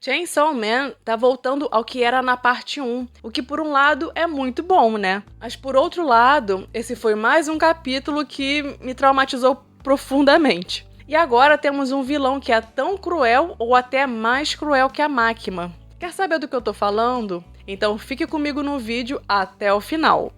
Chainsaw Man tá voltando ao que era na parte 1, o que por um lado é muito bom, né? Mas por outro lado, esse foi mais um capítulo que me traumatizou profundamente. E agora temos um vilão que é tão cruel ou até mais cruel que a Máquina. Quer saber do que eu tô falando? Então fique comigo no vídeo até o final.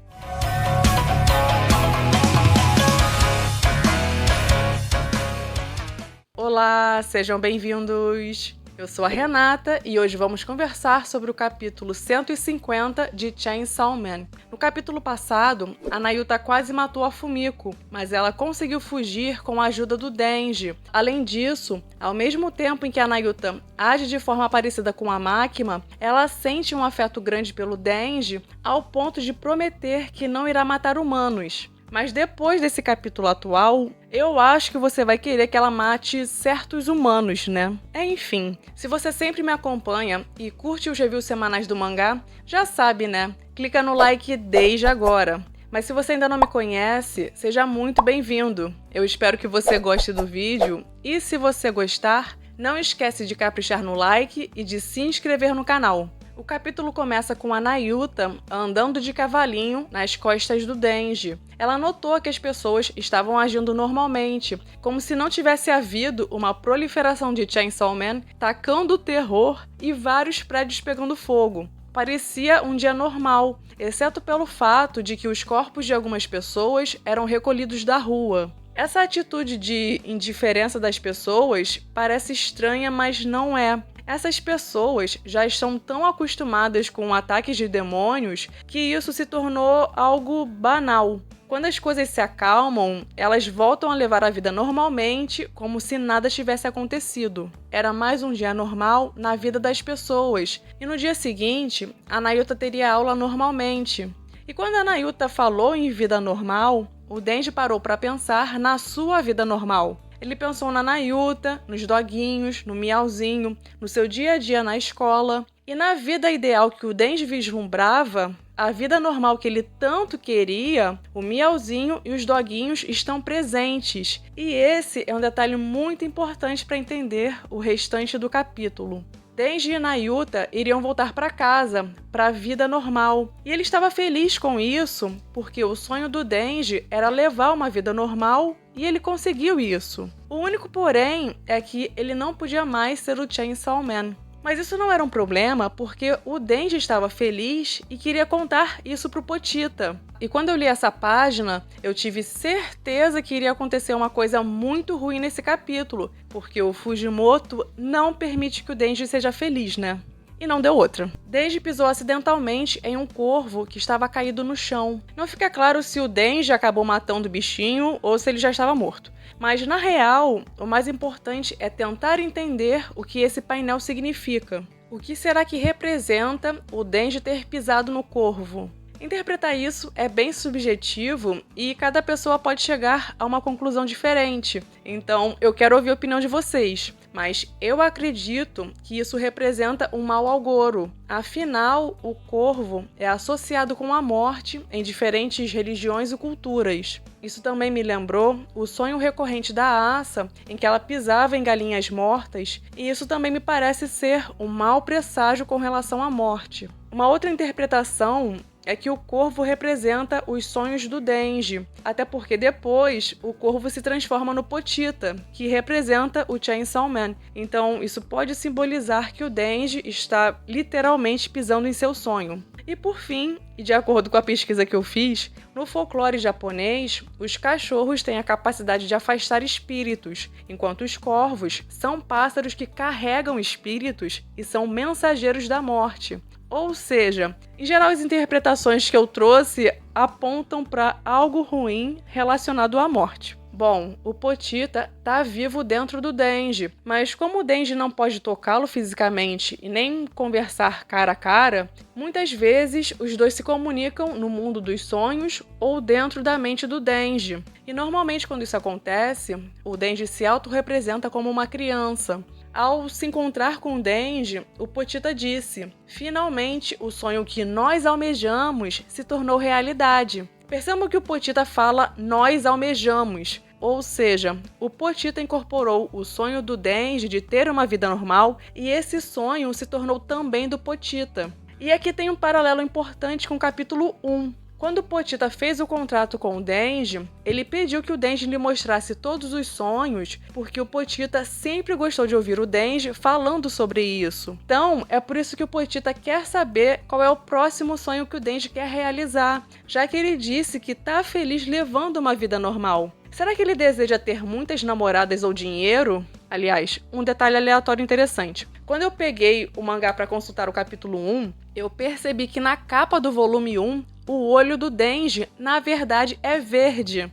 Olá, sejam bem-vindos! Eu sou a Renata e hoje vamos conversar sobre o capítulo 150 de Chainsaw Man. No capítulo passado, a Nayuta quase matou a Fumiko, mas ela conseguiu fugir com a ajuda do Denji. Além disso, ao mesmo tempo em que a Nayuta age de forma parecida com a Máquina, ela sente um afeto grande pelo Denji ao ponto de prometer que não irá matar humanos. Mas depois desse capítulo atual, eu acho que você vai querer que ela mate certos humanos, né? Enfim, se você sempre me acompanha e curte os reviews semanais do mangá, já sabe, né? Clica no like desde agora. Mas se você ainda não me conhece, seja muito bem-vindo. Eu espero que você goste do vídeo e se você gostar, não esquece de caprichar no like e de se inscrever no canal. O capítulo começa com a Nayuta andando de cavalinho nas costas do Denji. Ela notou que as pessoas estavam agindo normalmente, como se não tivesse havido uma proliferação de Chainsaw Man tacando terror e vários prédios pegando fogo. Parecia um dia normal, exceto pelo fato de que os corpos de algumas pessoas eram recolhidos da rua. Essa atitude de indiferença das pessoas parece estranha, mas não é. Essas pessoas já estão tão acostumadas com ataques de demônios que isso se tornou algo banal. Quando as coisas se acalmam, elas voltam a levar a vida normalmente, como se nada tivesse acontecido. Era mais um dia normal na vida das pessoas, e no dia seguinte, a Nayuta teria aula normalmente. E quando a Nayuta falou em vida normal, o Denji parou para pensar na sua vida normal. Ele pensou na Nayuta, nos doguinhos, no Miauzinho, no seu dia a dia na escola. E na vida ideal que o Denji vislumbrava, a vida normal que ele tanto queria, o Miauzinho e os doguinhos estão presentes. E esse é um detalhe muito importante para entender o restante do capítulo. Denji e Nayuta iriam voltar para casa, para a vida normal. E ele estava feliz com isso, porque o sonho do Denji era levar uma vida normal e ele conseguiu isso. O único porém é que ele não podia mais ser o Chainsaw Man. Mas isso não era um problema, porque o Denji estava feliz e queria contar isso pro Pochita. E quando eu li essa página, eu tive certeza que iria acontecer uma coisa muito ruim nesse capítulo, porque o Fujimoto não permite que o Denji seja feliz, né? E não deu outra. Denji pisou acidentalmente em um corvo que estava caído no chão. Não fica claro se o Denji acabou matando o bichinho ou se ele já estava morto. Mas, na real, o mais importante é tentar entender o que esse painel significa. O que será que representa o Denji ter pisado no corvo? Interpretar isso é bem subjetivo e cada pessoa pode chegar a uma conclusão diferente. Então, eu quero ouvir a opinião de vocês. Mas eu acredito que isso representa um mau agouro. Afinal, o corvo é associado com a morte em diferentes religiões e culturas. Isso também me lembrou o sonho recorrente da Asa, em que ela pisava em galinhas mortas, e isso também me parece ser um mau presságio com relação à morte. Uma outra interpretação é que o corvo representa os sonhos do Denji, até porque depois o corvo se transforma no Pochita, que representa o Chainsaw Man. Então isso pode simbolizar que o Denji está literalmente pisando em seu sonho. E por fim, e de acordo com a pesquisa que eu fiz, no folclore japonês, os cachorros têm a capacidade de afastar espíritos, enquanto os corvos são pássaros que carregam espíritos e são mensageiros da morte. Ou seja, em geral as interpretações que eu trouxe apontam para algo ruim relacionado à morte. Bom, o Pochita tá vivo dentro do Denji, mas como o Denji não pode tocá-lo fisicamente e nem conversar cara a cara, muitas vezes os dois se comunicam no mundo dos sonhos ou dentro da mente do Denji. E normalmente quando isso acontece, o Denji se autorrepresenta como uma criança. Ao se encontrar com o Denji, o Pochita disse: "Finalmente, o sonho que nós almejamos se tornou realidade." Percebam que o Pochita fala "nós almejamos", Ou seja, o Pochita incorporou o sonho do Denji de ter uma vida normal e esse sonho se tornou também do Pochita. E aqui tem um paralelo importante com o capítulo 1. Quando o Pochita fez o contrato com o Denji, ele pediu que o Denji lhe mostrasse todos os sonhos, porque o Pochita sempre gostou de ouvir o Denji falando sobre isso. Então, é por isso que o Pochita quer saber qual é o próximo sonho que o Denji quer realizar, já que ele disse que tá feliz levando uma vida normal. Será que ele deseja ter muitas namoradas ou dinheiro? Aliás, um detalhe aleatório interessante. Quando eu peguei o mangá para consultar o capítulo 1, eu percebi que na capa do volume 1, o olho do Denji, na verdade, é verde.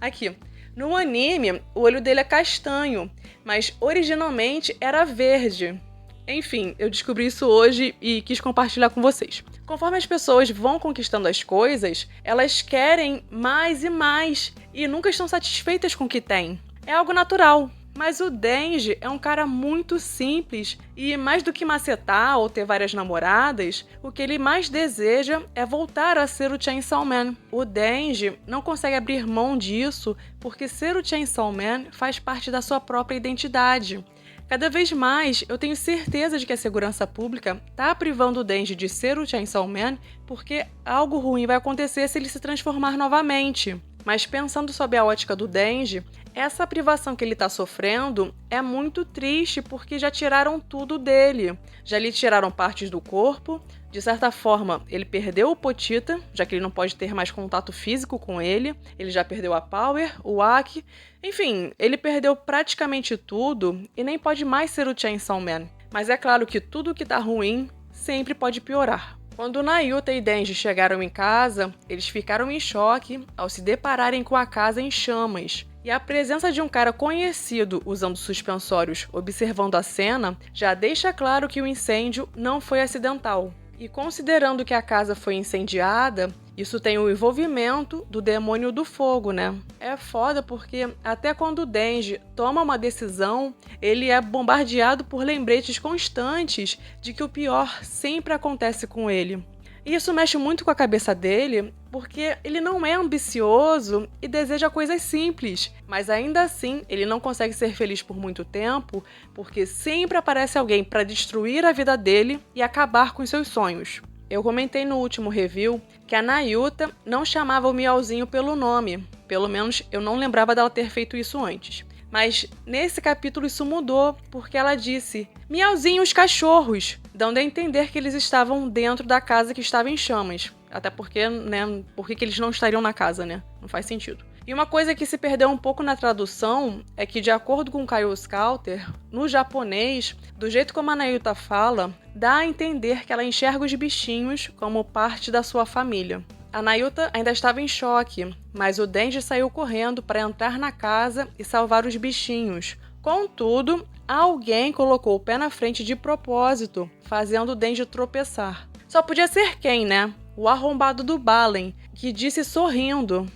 Aqui, no anime, o olho dele é castanho, mas originalmente era verde. Enfim, eu descobri isso hoje e quis compartilhar com vocês. Conforme as pessoas vão conquistando as coisas, elas querem mais e mais e nunca estão satisfeitas com o que têm. É algo natural. Mas o Denji é um cara muito simples e, mais do que macetar ou ter várias namoradas, o que ele mais deseja é voltar a ser o Chainsaw Man. O Denji não consegue abrir mão disso porque ser o Chainsaw Man faz parte da sua própria identidade. Cada vez mais, eu tenho certeza de que a segurança pública está privando o Denji de ser o Chainsaw Man porque algo ruim vai acontecer se ele se transformar novamente. Mas pensando sob a ótica do Denji, essa privação que ele está sofrendo é muito triste porque já tiraram tudo dele. Já lhe tiraram partes do corpo, de certa forma ele perdeu o Pochita, já que ele não pode ter mais contato físico com ele já perdeu a Power, o Aki, enfim, ele perdeu praticamente tudo e nem pode mais ser o Chainsaw Man. Mas é claro que tudo que tá ruim sempre pode piorar. Quando Nayuta e Denji chegaram em casa, eles ficaram em choque ao se depararem com a casa em chamas. E a presença de um cara conhecido usando suspensórios observando a cena já deixa claro que o incêndio não foi acidental. E considerando que a casa foi incendiada, isso tem o envolvimento do demônio do fogo, né? É foda porque até quando o Denji toma uma decisão, ele é bombardeado por lembretes constantes de que o pior sempre acontece com ele. E isso mexe muito com a cabeça dele, porque ele não é ambicioso e deseja coisas simples, mas ainda assim ele não consegue ser feliz por muito tempo, porque sempre aparece alguém para destruir a vida dele e acabar com seus sonhos. Eu comentei no último review que a Nayuta não chamava o Miauzinho pelo nome, pelo menos eu não lembrava dela ter feito isso antes. Mas nesse capítulo isso mudou, porque ela disse Miauzinho os cachorros, dando a entender que eles estavam dentro da casa que estava em chamas. Até porque, né, por que eles não estariam na casa, né? Não faz sentido. E uma coisa que se perdeu um pouco na tradução é que, de acordo com Kyle Scouter, no japonês, do jeito como a Nayuta fala, dá a entender que ela enxerga os bichinhos como parte da sua família. A Nayuta ainda estava em choque, mas o Denji saiu correndo para entrar na casa e salvar os bichinhos. Contudo, alguém colocou o pé na frente de propósito, fazendo o Denji tropeçar. Só podia ser quem, né? O arrombado do Balen, que disse sorrindo: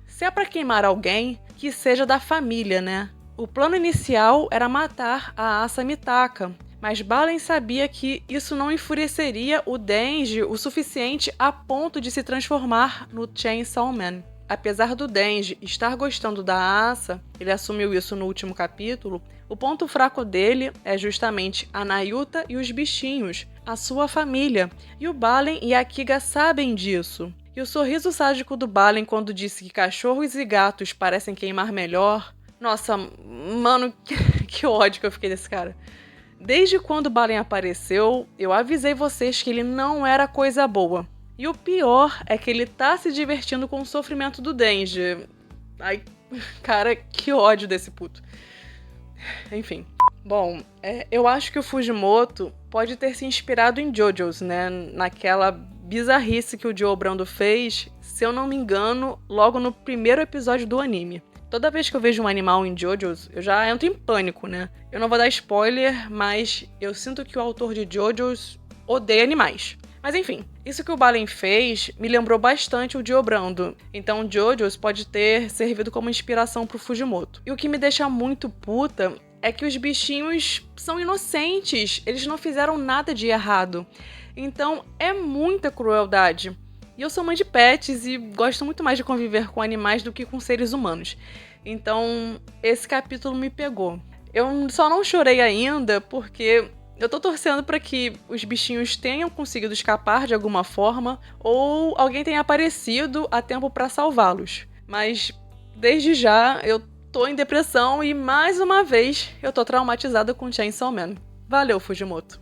se é para queimar alguém, que seja da família, né? O plano inicial era matar a Asa Mitaka, mas Balen sabia que isso não enfureceria o Denji o suficiente a ponto de se transformar no Chainsaw Man. Apesar do Denji estar gostando da Asa, ele assumiu isso no último capítulo, o ponto fraco dele é justamente a Nayuta e os bichinhos, a sua família, e o Balen e a Kiga sabem disso. E o sorriso sádico do Balen quando disse que cachorros e gatos parecem queimar melhor... Nossa, mano, que ódio que eu fiquei desse cara. Desde quando o Balen apareceu, eu avisei vocês que ele não era coisa boa. E o pior é que ele tá se divertindo com o sofrimento do Denji. Ai, cara, que ódio desse puto. Enfim. Bom, eu acho que o Fujimoto pode ter se inspirado em JoJo's, né? Naquela bizarrice que o Joe Brando fez, se eu não me engano, logo no primeiro episódio do anime. Toda vez que eu vejo um animal em JoJo's, eu já entro em pânico, né? Eu não vou dar spoiler, mas eu sinto que o autor de JoJo's odeia animais. Mas enfim, isso que o Balen fez me lembrou bastante o Joe Brando. Então JoJo's pode ter servido como inspiração pro Fujimoto. E o que me deixa muito puta é que os bichinhos são inocentes, eles não fizeram nada de errado. Então é muita crueldade. E eu sou mãe de pets e gosto muito mais de conviver com animais do que com seres humanos. Então, esse capítulo me pegou. Eu só não chorei ainda porque eu tô torcendo para que os bichinhos tenham conseguido escapar de alguma forma ou alguém tenha aparecido a tempo para salvá-los. Mas desde já eu tô em depressão e mais uma vez eu tô traumatizada com Chainsaw Man. Valeu, Fujimoto.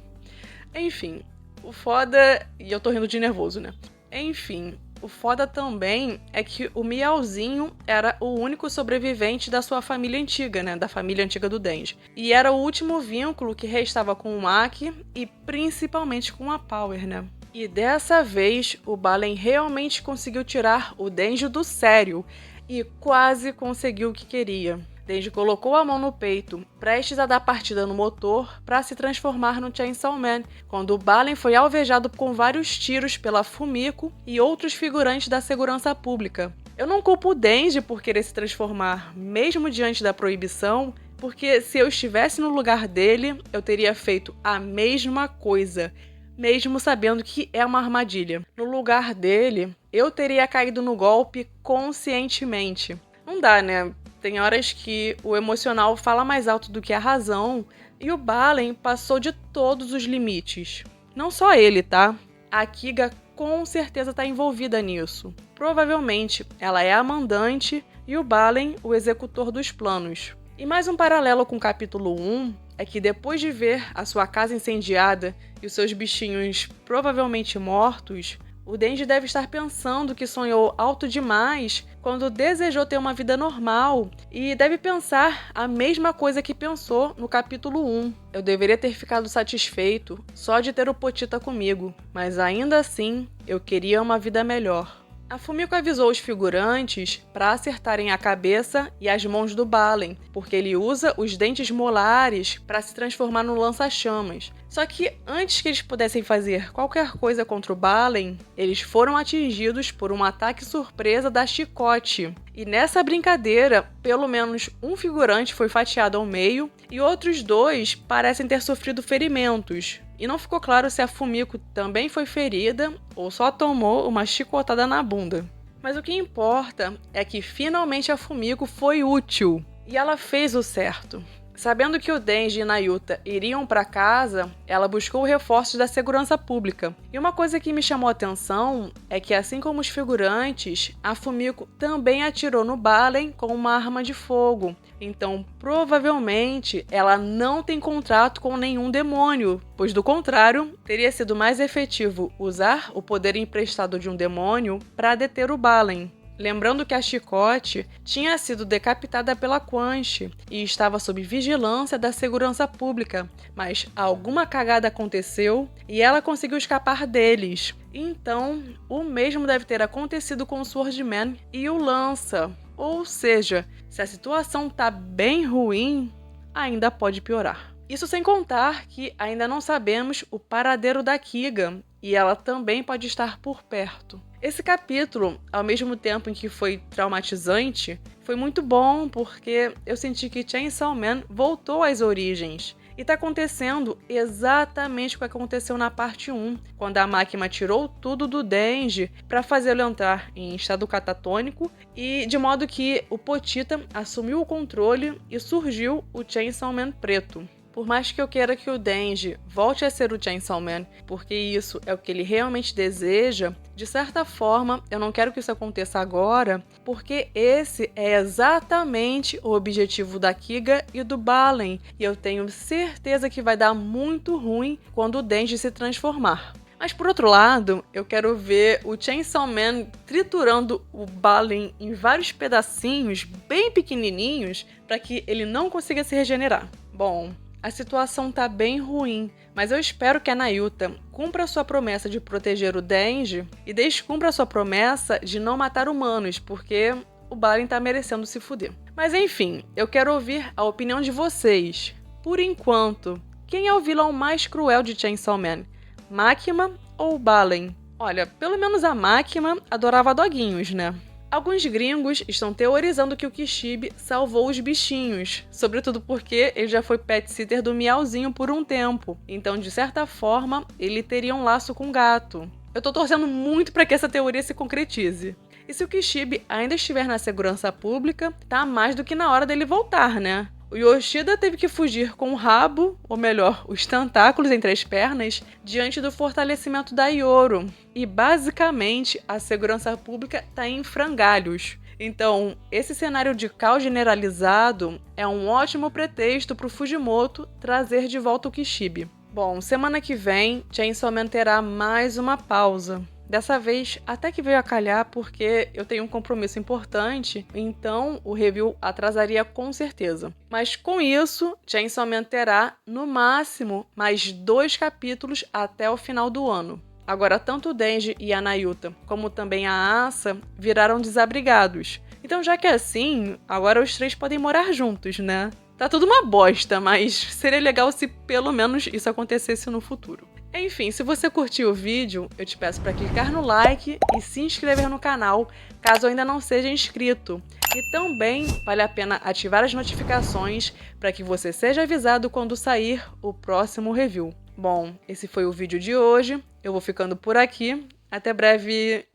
Enfim, o foda... E eu tô rindo de nervoso, né? Enfim, o foda também é que o Miauzinho era o único sobrevivente da sua família antiga, né? Da família antiga do Denji. E era o último vínculo que restava com o Maki e principalmente com a Power, né? E dessa vez, o Balen realmente conseguiu tirar o Denji do sério e quase conseguiu o que queria. Denji colocou a mão no peito, prestes a dar partida no motor para se transformar no Chainsaw Man, quando o Balen foi alvejado com vários tiros pela Fumiko e outros figurantes da segurança pública. Eu não culpo o Denji por querer se transformar, mesmo diante da proibição, porque se eu estivesse no lugar dele, eu teria feito a mesma coisa, mesmo sabendo que é uma armadilha. No lugar dele, eu teria caído no golpe conscientemente. Não dá, né? Tem horas que o emocional fala mais alto do que a razão e o Balen passou de todos os limites. Não só ele, tá? A Kiga com certeza está envolvida nisso. Provavelmente ela é a mandante e o Balen o executor dos planos. E mais um paralelo com o capítulo 1 é que depois de ver a sua casa incendiada e os seus bichinhos provavelmente mortos, o Denji deve estar pensando que sonhou alto demais quando desejou ter uma vida normal e deve pensar a mesma coisa que pensou no capítulo 1. Eu deveria ter ficado satisfeito só de ter o Potita comigo, mas ainda assim eu queria uma vida melhor. A Fumiko avisou os figurantes para acertarem a cabeça e as mãos do Balen, porque ele usa os dentes molares para se transformar no lança-chamas. Só que antes que eles pudessem fazer qualquer coisa contra o Balen, eles foram atingidos por um ataque surpresa da Chicote. E nessa brincadeira, pelo menos um figurante foi fatiado ao meio e outros dois parecem ter sofrido ferimentos. E não ficou claro se a Fumiko também foi ferida ou só tomou uma chicotada na bunda. Mas o que importa é que finalmente a Fumiko foi útil e ela fez o certo. Sabendo que o Denji e Nayuta iriam para casa, ela buscou reforços da segurança pública. E uma coisa que me chamou a atenção é que, assim como os figurantes, a Fumiko também atirou no Balen com uma arma de fogo. Então, provavelmente, ela não tem contrato com nenhum demônio, pois, do contrário, teria sido mais efetivo usar o poder emprestado de um demônio para deter o Balen. Lembrando que a Chicote tinha sido decapitada pela Quanche e estava sob vigilância da segurança pública, mas alguma cagada aconteceu e ela conseguiu escapar deles. Então, o mesmo deve ter acontecido com o Swordman e o Lança. Ou seja, se a situação tá bem ruim, ainda pode piorar. Isso sem contar que ainda não sabemos o paradeiro da Kiga e ela também pode estar por perto. Esse capítulo, ao mesmo tempo em que foi traumatizante, foi muito bom porque eu senti que Chainsaw Man voltou às origens. E tá acontecendo exatamente o que aconteceu na parte 1, quando a máquina tirou tudo do Denji para fazê-lo entrar em estado catatônico e de modo que o Potita assumiu o controle e surgiu o Chainsaw Man preto. Por mais que eu queira que o Denji volte a ser o Chainsaw Man, porque isso é o que ele realmente deseja, de certa forma, eu não quero que isso aconteça agora, porque esse é exatamente o objetivo da Kiga e do Balen, e eu tenho certeza que vai dar muito ruim quando o Denji se transformar. Mas por outro lado, eu quero ver o Chainsaw Man triturando o Balen em vários pedacinhos bem pequenininhos para que ele não consiga se regenerar. Bom, a situação tá bem ruim, mas eu espero que a Nayuta cumpra sua promessa de proteger o Denji e descumpra sua promessa de não matar humanos, porque o Balen tá merecendo se fuder. Mas enfim, eu quero ouvir a opinião de vocês. Por enquanto, quem é o vilão mais cruel de Chainsaw Man? Makima ou Balen? Olha, pelo menos a Makima adorava doguinhos, né? Alguns gringos estão teorizando que o Kishibe salvou os bichinhos, sobretudo porque ele já foi pet sitter do Miauzinho por um tempo, então de certa forma ele teria um laço com o gato. Eu tô torcendo muito para que essa teoria se concretize. E se o Kishibe ainda estiver na segurança pública, tá mais do que na hora dele voltar, né? O Yoshida teve que fugir com o rabo, ou melhor, os tentáculos entre as pernas, diante do fortalecimento da Yoro. E basicamente a segurança pública está em frangalhos. Então, esse cenário de caos generalizado é um ótimo pretexto para o Fujimoto trazer de volta o Kishibe. Bom, semana que vem, Chainsaw Man terá mais uma pausa. Dessa vez, até que veio a calhar porque eu tenho um compromisso importante, então o review atrasaria com certeza. Mas com isso, Chainsaw Man terá, no máximo, mais 2 capítulos até o final do ano. Agora, tanto o Denji e a Nayuta, como também a Asa, viraram desabrigados. Então, já que é assim, agora os 3 podem morar juntos, né? Tá tudo uma bosta, mas seria legal se pelo menos isso acontecesse no futuro. Enfim, se você curtiu o vídeo, eu te peço para clicar no like e se inscrever no canal, caso ainda não seja inscrito. E também vale a pena ativar as notificações para que você seja avisado quando sair o próximo review. Bom, esse foi o vídeo de hoje, eu vou ficando por aqui, até breve!